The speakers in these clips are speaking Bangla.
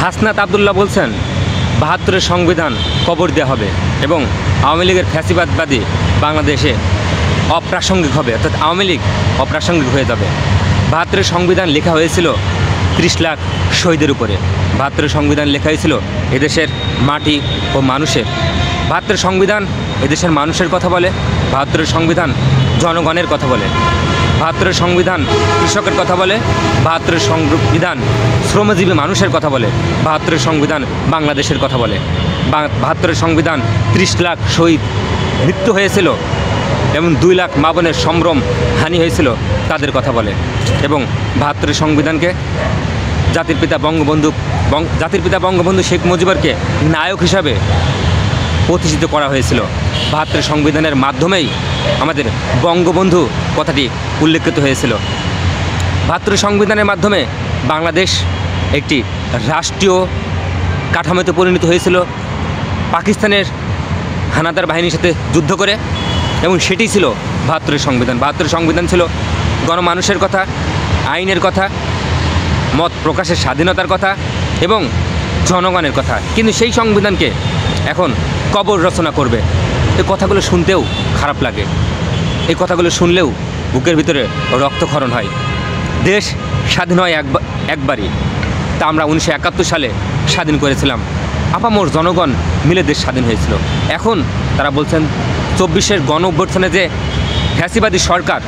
হাসনাত আবদুল্লাহ বলছেন ৭২-এর সংবিধান কবর দেওয়া হবে এবং আওয়ামী লীগের ফ্যাসিবাদবাদী বাংলাদেশে অপ্রাসঙ্গিক হবে, অর্থাৎ আওয়ামী লীগ অপ্রাসঙ্গিক হয়ে যাবে। ৭২-এর সংবিধান লেখা হয়েছিল ৩০ লাখ শহীদের উপরে। ৭২-এর সংবিধান লেখা হয়েছিল এদেশের মাটি ও মানুষের। ৭২-এর সংবিধান এদেশের মানুষের কথা বলে, ৭২-এর সংবিধান জনগণের কথা বলে, ৭২-এর সংবিধান কৃষকের কথা বলে, ৭২-এর সংবিধান শ্রমজীবী মানুষের কথা বলে, ৭২-এর সংবিধান বাংলাদেশের কথা বলে। ৭২-এর সংবিধান ৩০ লাখ শহীদ মৃত্যু হয়েছিল এবং ২ লাখ মা বোনের সম্ভ্রম হানি হয়েছিল তাদের কথা বলে। এবং ৭২-এর সংবিধানকে জাতির পিতা বঙ্গবন্ধু শেখ মুজিবুরকে নায়ক হিসাবে প্রতিষ্ঠিত করা হয়েছিল। ৭২-এর সংবিধানের মাধ্যমেই আমাদের বঙ্গবন্ধু কথাটি উল্লেখিত হয়েছিল। ৭২-এর সংবিধানের মাধ্যমে বাংলাদেশ একটি রাষ্ট্রীয় কাঠামোতে পরিণত হয়েছিল পাকিস্তানের হানাদার বাহিনীর সাথে যুদ্ধ করে, এবং সেটি ছিল ৭২-এর সংবিধান। ৭২-এর সংবিধান ছিল গণমানুষের কথা, আইনের কথা, মত প্রকাশের স্বাধীনতার কথা এবং জনগণের কথা। কিন্তু সেই সংবিধানকে এখন কবর রচনা করবে, এই কথাগুলো শুনতেও খারাপ লাগে। এই কথাগুলো শুনলেও বুকের ভিতরে রক্তক্ষরণ হয়। দেশ স্বাধীন হয় একবারই, তা আমরা 1971 সালে স্বাধীন করেছিলাম। আপামর জনগণ মিলে দেশ স্বাধীন হয়েছিল। এখন তারা বলছেন 24-এর গণ অভ্যুত্থানে যে ফ্যাসিবাদী সরকার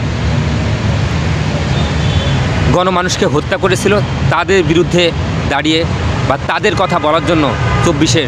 গণমানুষকে হত্যা করেছিল তাদের বিরুদ্ধে দাঁড়িয়ে বা তাদের কথা বলার জন্য 24-এর